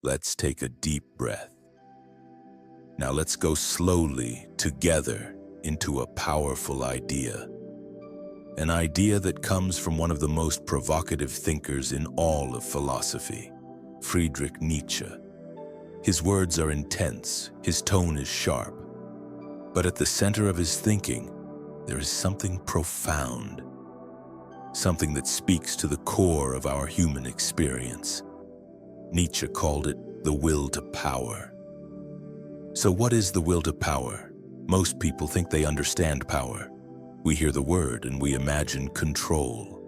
Let's take a deep breath. Now let's go slowly, together, into a powerful idea. An idea that comes from one of the most provocative thinkers in all of philosophy, Friedrich Nietzsche. His words are intense, his tone is sharp, but at the center of his thinking, there is something profound, something that speaks to the core of our human experience. Nietzsche called it the will to power. So what is the will to power? Most people think they understand power. We hear the word and we imagine control,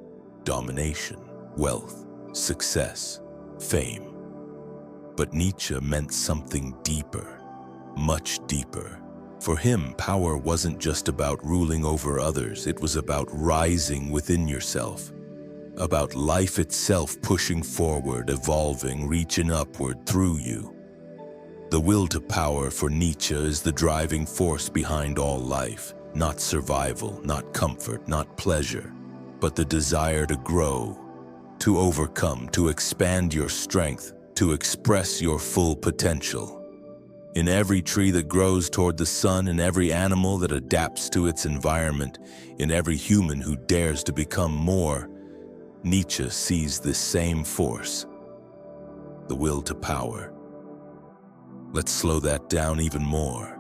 domination, wealth, success, fame. But Nietzsche meant something deeper, much deeper. For him, power wasn't just about ruling over others, it was about rising within yourself, about life itself pushing forward, evolving, reaching upward through you. The will to power for Nietzsche is the driving force behind all life, not survival, not comfort, not pleasure, but the desire to grow, to overcome, to expand your strength, to express your full potential. In every tree that grows toward the sun, in every animal that adapts to its environment, in every human who dares to become more, Nietzsche sees this same force, the will to power. Let's slow that down even more.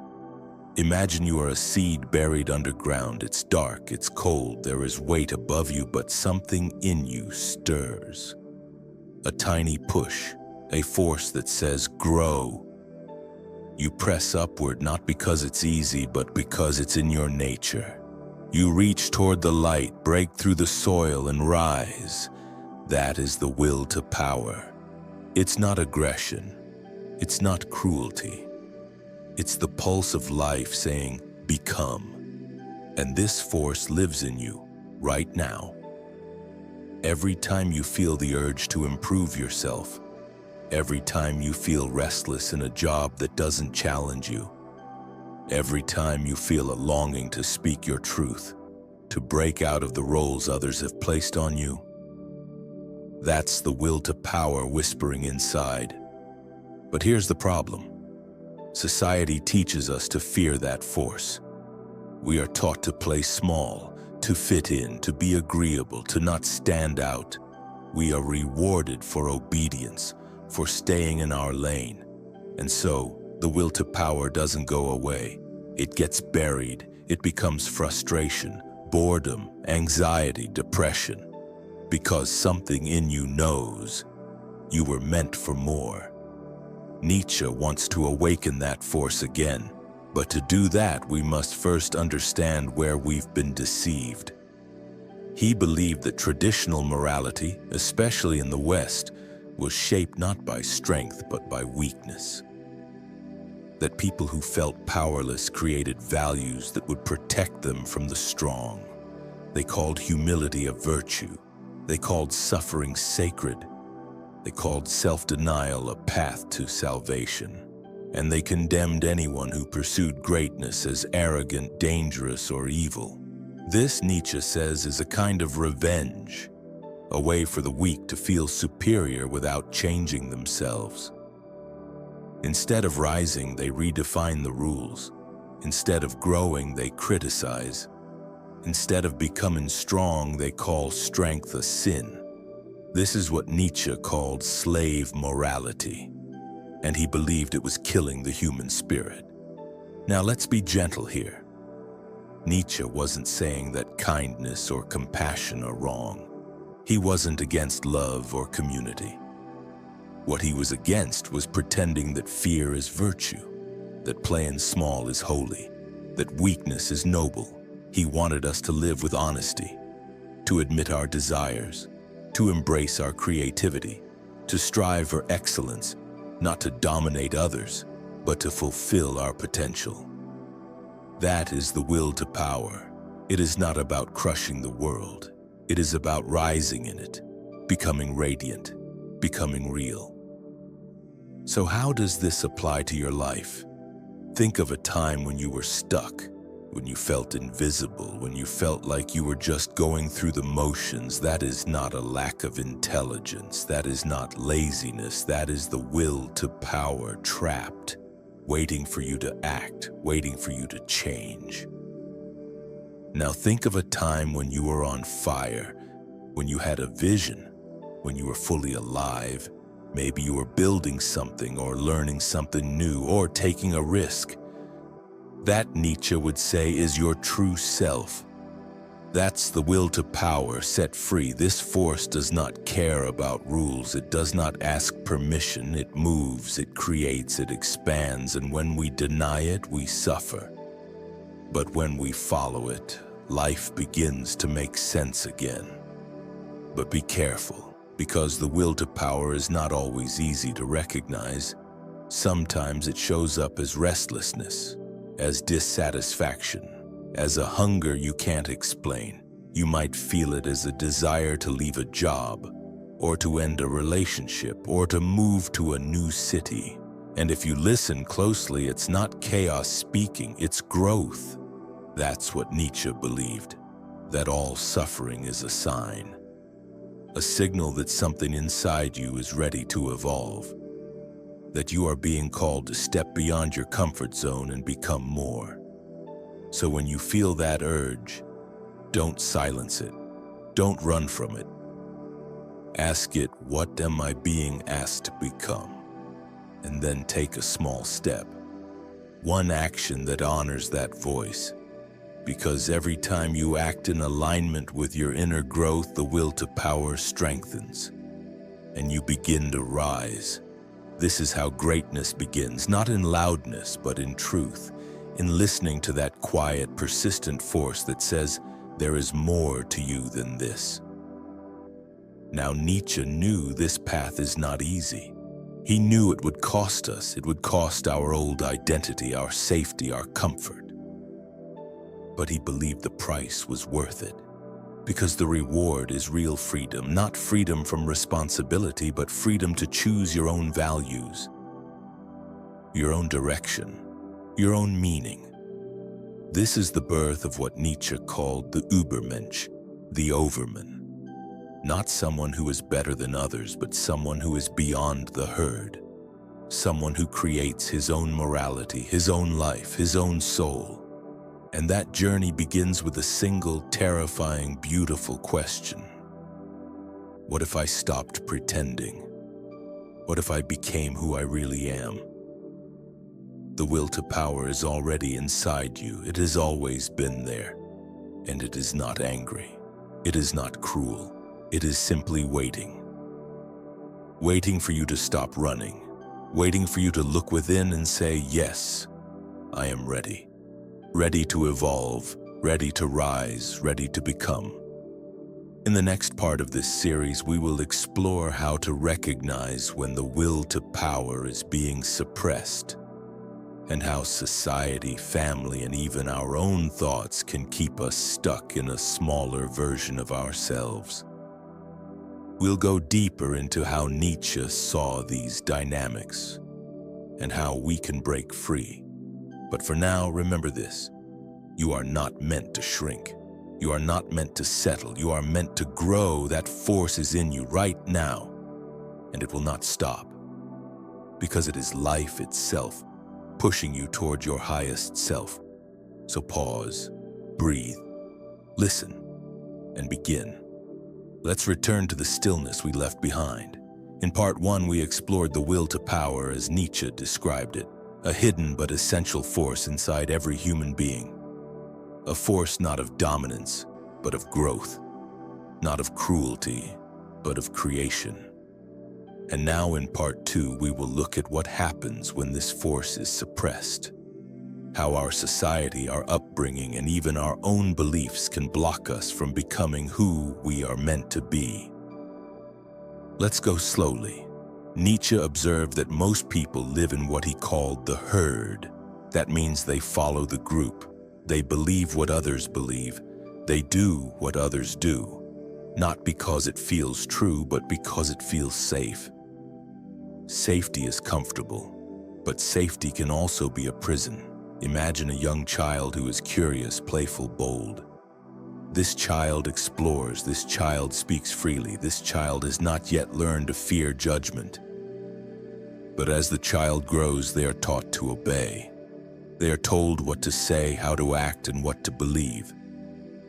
Imagine you are a seed buried underground. It's dark, it's cold, there is weight above you, but something in you stirs. A tiny push, a force that says, grow. You press upward not because it's easy, but because it's in your nature. You reach toward the light, break through the soil, and rise. That is the will to power. It's not aggression. It's not cruelty. It's the pulse of life saying, become. And this force lives in you, right now. Every time you feel the urge to improve yourself, every time you feel restless in a job that doesn't challenge you, every time you feel a longing to speak your truth, to break out of the roles others have placed on you, that's the will to power whispering inside. But here's the problem. Society teaches us to fear that force. We are taught to play small, to fit in, to be agreeable, to not stand out. We are rewarded for obedience, for staying in our lane. And so, the will to power doesn't go away. It gets buried. It becomes frustration, boredom, anxiety, depression. Because something in you knows you were meant for more. Nietzsche wants to awaken that force again, but to do that we must first understand where we've been deceived. He believed that traditional morality, especially in the West, was shaped not by strength but by weakness. That people who felt powerless created values that would protect them from the strong. They called humility a virtue. They called suffering sacred. They called self-denial a path to salvation, and they condemned anyone who pursued greatness as arrogant, dangerous, or evil. This, Nietzsche says, is a kind of revenge, a way for the weak to feel superior without changing themselves. Instead of rising, they redefine the rules. Instead of growing, they criticize. Instead of becoming strong, they call strength a sin. This is what Nietzsche called slave morality, and he believed it was killing the human spirit. Now let's be gentle here. Nietzsche wasn't saying that kindness or compassion are wrong. He wasn't against love or community. What he was against was pretending that fear is virtue, that playing small is holy, that weakness is noble. He wanted us to live with honesty, to admit our desires, to embrace our creativity, to strive for excellence, not to dominate others, but to fulfill our potential. That is the will to power. It is not about crushing the world. It is about rising in it, becoming radiant, becoming real. So how does this apply to your life? Think of a time when you were stuck, when you felt invisible, when you felt like you were just going through the motions, that is not a lack of intelligence. That is not laziness. That is the will to power trapped, waiting for you to act, waiting for you to change. Now think of a time when you were on fire, when you had a vision, when you were fully alive. Maybe you were building something or learning something new or taking a risk. That, Nietzsche would say, is your true self. That's the will to power set free. This force does not care about rules. It does not ask permission. It moves, it creates, it expands, and when we deny it, we suffer. But when we follow it, life begins to make sense again. But be careful, because the will to power is not always easy to recognize. Sometimes it shows up as restlessness, as dissatisfaction, as a hunger you can't explain. You might feel it as a desire to leave a job, or to end a relationship, or to move to a new city. And if you listen closely, it's not chaos speaking, it's growth. That's what Nietzsche believed, that all suffering is a sign, a signal that something inside you is ready to evolve, that you are being called to step beyond your comfort zone and become more. So when you feel that urge, don't silence it. Don't run from it. Ask it, what am I being asked to become? And then take a small step, one action that honors that voice. Because every time you act in alignment with your inner growth, the will to power strengthens, and you begin to rise. This is how greatness begins, not in loudness, but in truth, in listening to that quiet, persistent force that says, there is more to you than this. Now, Nietzsche knew this path is not easy. He knew it would cost us. It would cost our old identity, our safety, our comfort. But he believed the price was worth it, because the reward is real freedom, not freedom from responsibility, but freedom to choose your own values, your own direction, your own meaning. This is the birth of what Nietzsche called the Übermensch, the overman. Not someone who is better than others, but someone who is beyond the herd. Someone who creates his own morality, his own life, his own soul. And that journey begins with a single, terrifying, beautiful question. What if I stopped pretending? What if I became who I really am? The will to power is already inside you. It has always been there. And it is not angry. It is not cruel. It is simply waiting. Waiting for you to stop running. Waiting for you to look within and say, yes, I am ready. Ready to evolve, ready to rise, ready to become. In the next part of this series, we will explore how to recognize when the will to power is being suppressed, and how society, family, and even our own thoughts can keep us stuck in a smaller version of ourselves. We'll go deeper into how Nietzsche saw these dynamics and how we can break free. But for now, remember this. You are not meant to shrink. You are not meant to settle. You are meant to grow. That force is in you right now, and it will not stop, because it is life itself pushing you toward your highest self. So pause, breathe, listen, and begin. Let's return to the stillness we left behind. In part 1, we explored the will to power as Nietzsche described it. A hidden but essential force inside every human being. A force not of dominance, but of growth. Not of cruelty, but of creation. And now in part 2, we will look at what happens when this force is suppressed. How our society, our upbringing, and even our own beliefs can block us from becoming who we are meant to be. Let's go slowly. Nietzsche observed that most people live in what he called the herd. That means they follow the group. They believe what others believe. They do what others do. Not because it feels true, but because it feels safe. Safety is comfortable, but safety can also be a prison. Imagine a young child who is curious, playful, bold. This child explores, this child speaks freely, this child has not yet learned to fear judgment. But as the child grows, they are taught to obey. They are told what to say, how to act, and what to believe.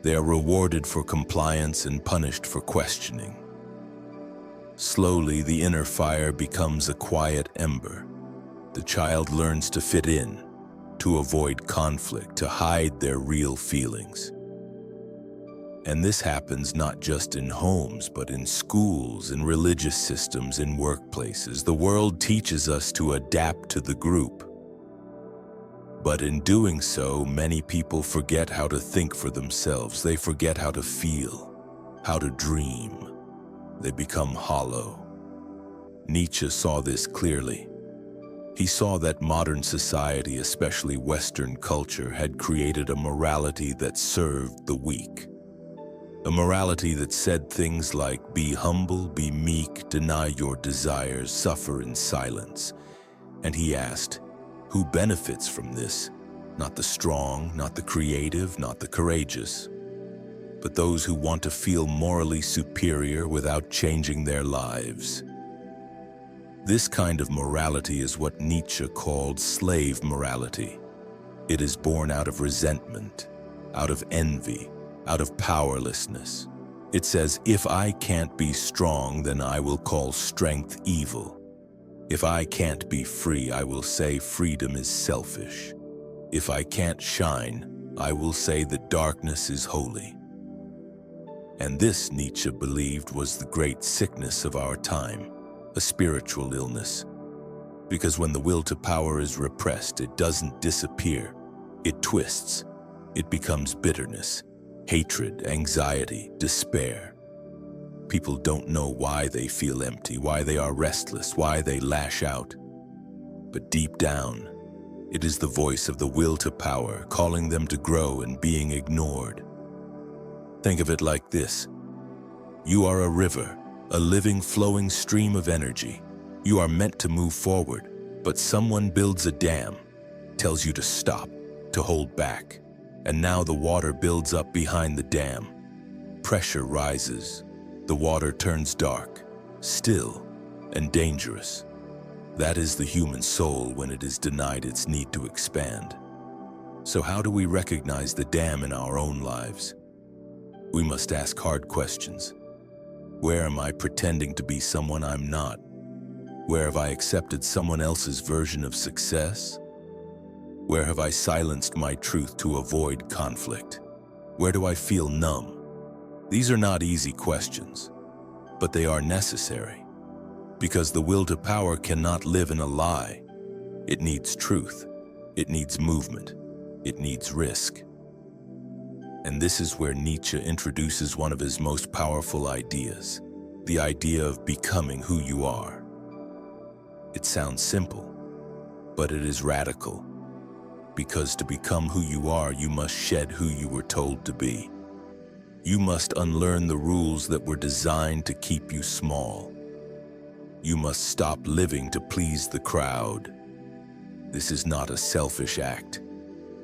They are rewarded for compliance and punished for questioning. Slowly, the inner fire becomes a quiet ember. The child learns to fit in, to avoid conflict, to hide their real feelings. And this happens not just in homes, but in schools, in religious systems, in workplaces. The world teaches us to adapt to the group. But in doing so, many people forget how to think for themselves. They forget how to feel, how to dream. They become hollow. Nietzsche saw this clearly. He saw that modern society, especially Western culture, had created a morality that served the weak. A morality that said things like, be humble, be meek, deny your desires, suffer in silence. And he asked, who benefits from this? Not the strong, not the creative, not the courageous, but those who want to feel morally superior without changing their lives. This kind of morality is what Nietzsche called slave morality. It is born out of resentment, out of envy, out of powerlessness. It says, if I can't be strong, then I will call strength evil. If I can't be free, I will say freedom is selfish. If I can't shine, I will say that darkness is holy. And this, Nietzsche believed, was the great sickness of our time, a spiritual illness. Because when the will to power is repressed, it doesn't disappear. It twists. It becomes bitterness, hatred, anxiety, despair. People don't know why they feel empty, why they are restless, why they lash out. But deep down, it is the voice of the will to power calling them to grow and being ignored. Think of it like this. You are a river, a living, flowing stream of energy. You are meant to move forward, but someone builds a dam, tells you to stop, to hold back. And now the water builds up behind the dam. Pressure rises. The water turns dark, still, and dangerous. That is the human soul when it is denied its need to expand. So how do we recognize the dam in our own lives? We must ask hard questions. Where am I pretending to be someone I'm not? Where have I accepted someone else's version of success? Where have I silenced my truth to avoid conflict? Where do I feel numb? These are not easy questions, but they are necessary, because the will to power cannot live in a lie. It needs truth, it needs movement, it needs risk. And this is where Nietzsche introduces one of his most powerful ideas, the idea of becoming who you are. It sounds simple, but it is radical, because to become who you are, you must shed who you were told to be. You must unlearn the rules that were designed to keep you small. You must stop living to please the crowd. This is not a selfish act.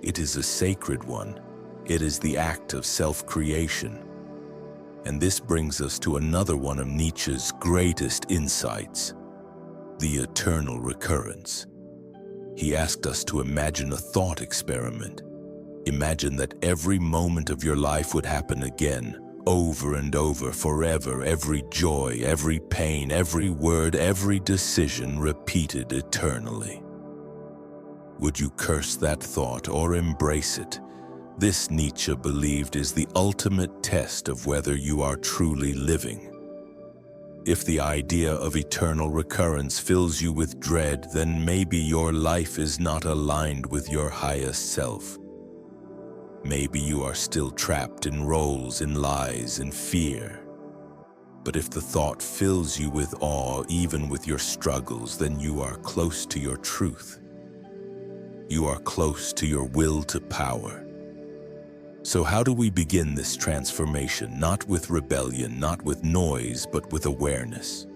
It is a sacred one. It is the act of self-creation. And this brings us to another one of Nietzsche's greatest insights, the eternal recurrence. He asked us to imagine a thought experiment. Imagine that every moment of your life would happen again, over and over, forever, every joy, every pain, every word, every decision repeated eternally. Would you curse that thought or embrace it? This, Nietzsche believed, is the ultimate test of whether you are truly living. If the idea of eternal recurrence fills you with dread, then maybe your life is not aligned with your highest self. Maybe you are still trapped in roles, in lies, in fear. But if the thought fills you with awe, even with your struggles, then you are close to your truth. You are close to your will to power. So how do we begin this transformation? Not with rebellion, not with noise, but with awareness.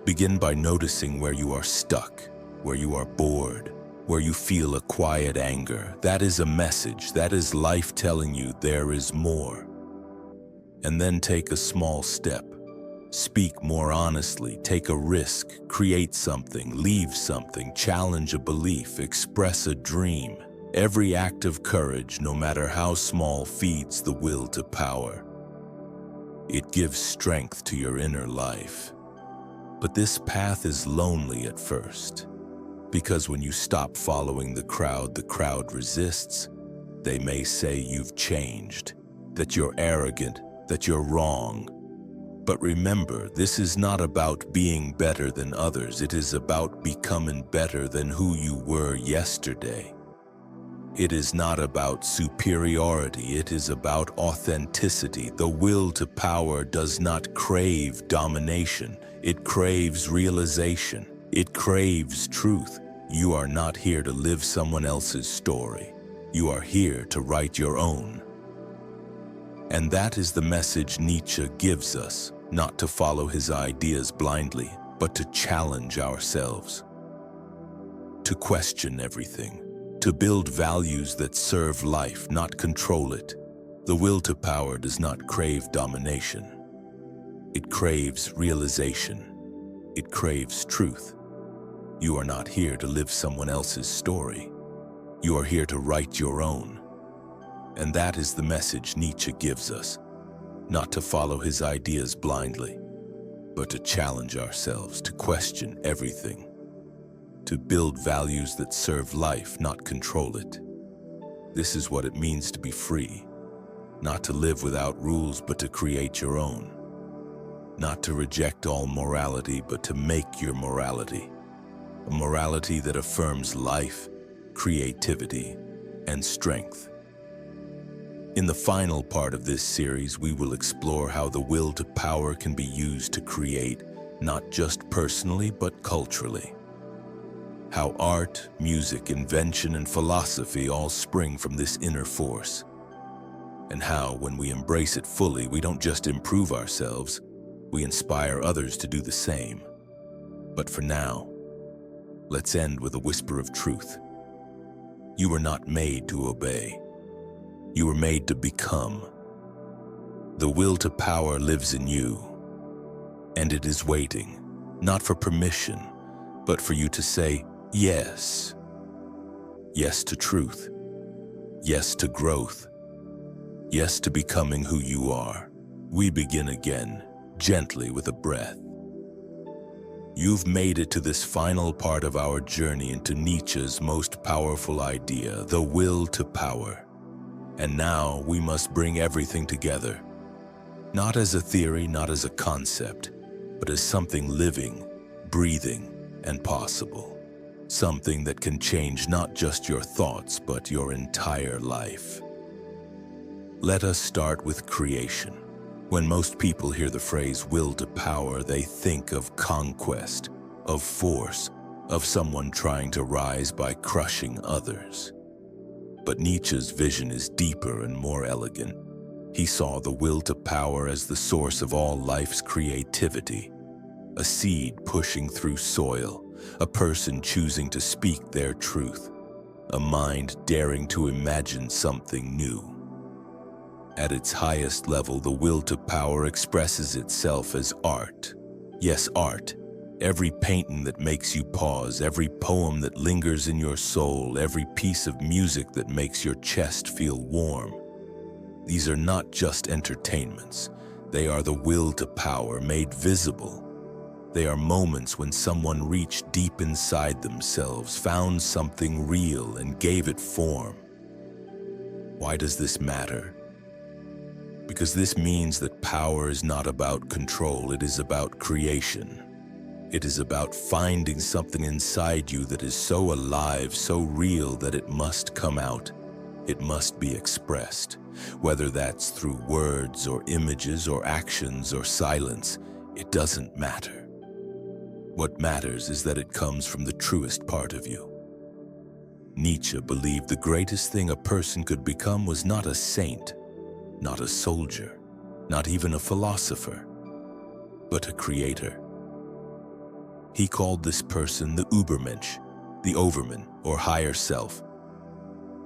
Begin by noticing where you are stuck, where you are bored, where you feel a quiet anger. That is a message. That is life telling you there is more. And then take a small step. Speak more honestly, take a risk, create something, leave something, challenge a belief, express a dream. Every act of courage, no matter how small, feeds the will to power. It gives strength to your inner life. But this path is lonely at first, because when you stop following the crowd resists. They may say you've changed, that you're arrogant, that you're wrong. But remember, this is not about being better than others. It is about becoming better than who you were yesterday. It is not about superiority. It is about authenticity. The will to power does not crave domination. It craves realization. It craves truth. You are not here to live someone else's story. You are here to write your own. And that is the message Nietzsche gives us, not to follow his ideas blindly, but to challenge ourselves, to question everything, to build values that serve life, not control it. The will to power does not crave domination. It craves realization. It craves truth. You are not here to live someone else's story. You are here to write your own. And that is the message Nietzsche gives us, not to follow his ideas blindly, but to challenge ourselves, to question everything, to build values that serve life, not control it. This is what it means to be free, not to live without rules, but to create your own, not to reject all morality, but to make your morality, a morality that affirms life, creativity, and strength. In the final part of this series, we will explore how the will to power can be used to create, not just personally, but culturally. How art, music, invention, and philosophy all spring from this inner force. And how, when we embrace it fully, we don't just improve ourselves, we inspire others to do the same. But for now, let's end with a whisper of truth. You were not made to obey. You were made to become. The will to power lives in you, and it is waiting, not for permission, but for you to say yes. Yes to truth. Yes to growth. Yes to becoming who you are. We begin again, gently with a breath. You've made it to this final part of our journey into Nietzsche's most powerful idea, the will to power. And now we must bring everything together, not as a theory, not as a concept, but as something living, breathing, and possible. Something that can change not just your thoughts, but your entire life. Let us start with creation. When most people hear the phrase will to power, they think of conquest, of force, of someone trying to rise by crushing others. But Nietzsche's vision is deeper and more elegant. He saw the will to power as the source of all life's creativity, a seed pushing through soil, a person choosing to speak their truth, a mind daring to imagine something new. At its highest level, the will to power expresses itself as art. Yes, art. Every painting that makes you pause, every poem that lingers in your soul, every piece of music that makes your chest feel warm. These are not just entertainments. They are the will to power made visible. They are moments when someone reached deep inside themselves, found something real, and gave it form. Why does this matter? Because this means that power is not about control, it is about creation. It is about finding something inside you that is so alive, so real that it must come out. It must be expressed. Whether that's through words or images or actions or silence, it doesn't matter. What matters is that it comes from the truest part of you. Nietzsche believed the greatest thing a person could become was not a saint, not a soldier, not even a philosopher, but a creator. He called this person the Übermensch, the Overman, or higher self.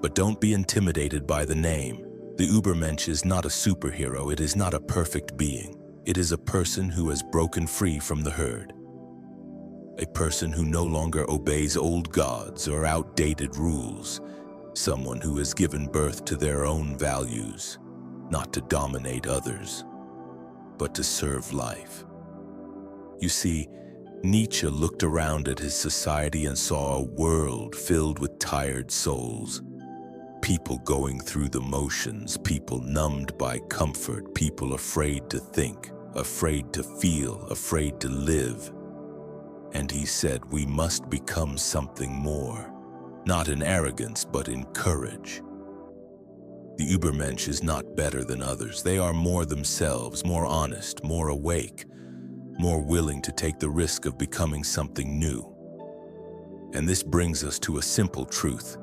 But don't be intimidated by the name. The Übermensch is not a superhero, it is not a perfect being. It is a person who has broken free from the herd. A person who no longer obeys old gods or outdated rules. Someone who has given birth to their own values, not to dominate others, but to serve life. You see, Nietzsche looked around at his society and saw a world filled with tired souls. People going through the motions, people numbed by comfort, people afraid to think, afraid to feel, afraid to live. And he said, we must become something more, not in arrogance, but in courage. The Übermensch is not better than others. They are more themselves, more honest, more awake, more willing to take the risk of becoming something new. And this brings us to a simple truth.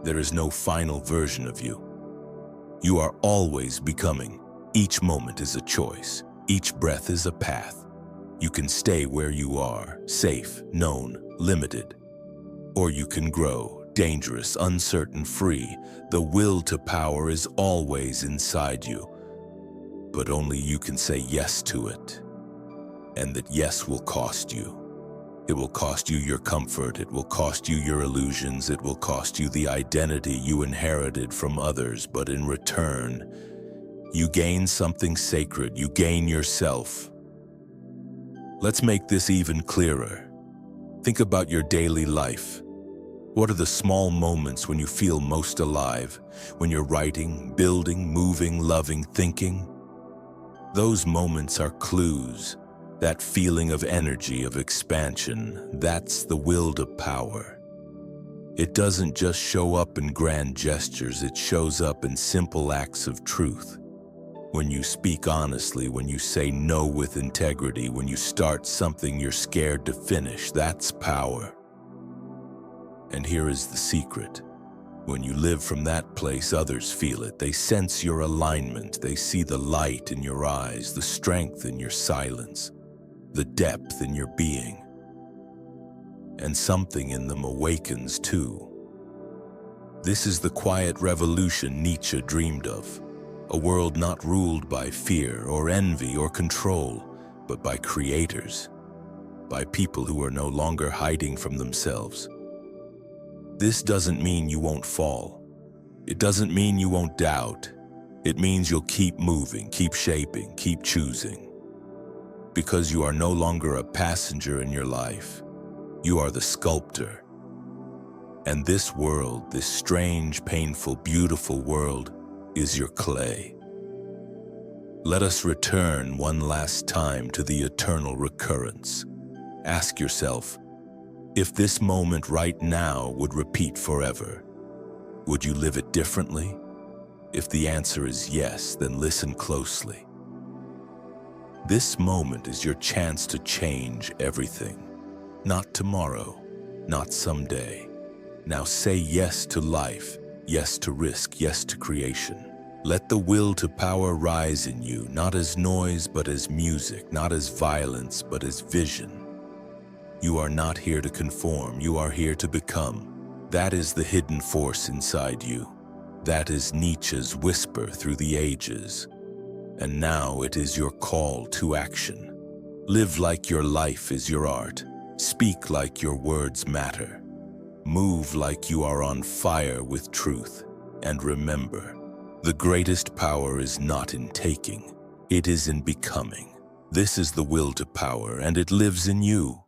There is no final version of you. You are always becoming. Each moment is a choice. Each breath is a path. You can stay where you are, safe, known, limited. Or you can grow, dangerous, uncertain, free. The will to power is always inside you. But only you can say yes to it. And that yes will cost you. It will cost you your comfort, it will cost you your illusions, it will cost you the identity you inherited from others, but in return, you gain something sacred, you gain yourself. Let's make this even clearer. Think about your daily life. What are the small moments when you feel most alive? When you're writing, building, moving, loving, thinking? Those moments are clues. That feeling of energy, of expansion, that's the will to power. It doesn't just show up in grand gestures, it shows up in simple acts of truth. When you speak honestly, when you say no with integrity, when you start something you're scared to finish, that's power. And here is the secret. When you live from that place, others feel it. They sense your alignment. They see the light in your eyes, the strength in your silence, the depth in your being. And something in them awakens too. This is the quiet revolution Nietzsche dreamed of. A world not ruled by fear or envy or control, but by creators, by people who are no longer hiding from themselves. This doesn't mean you won't fall. It doesn't mean you won't doubt. It means you'll keep moving, keep shaping, keep choosing. Because you are no longer a passenger in your life. You are the sculptor. And this world, this strange, painful, beautiful world, is your clay. Let us return one last time to the eternal recurrence. Ask yourself, if this moment right now would repeat forever, would you live it differently? If the answer is yes, then listen closely. This moment is your chance to change everything. Not tomorrow, not someday. Now say yes to life, yes to risk, yes to creation. Let the will to power rise in you, not as noise, but as music, not as violence, but as vision. You are not here to conform, you are here to become. That is the hidden force inside you. That is Nietzsche's whisper through the ages. And now it is your call to action. Live like your life is your art. Speak like your words matter. Move like you are on fire with truth. And remember, the greatest power is not in taking, it is in becoming. This is the will to power, and it lives in you.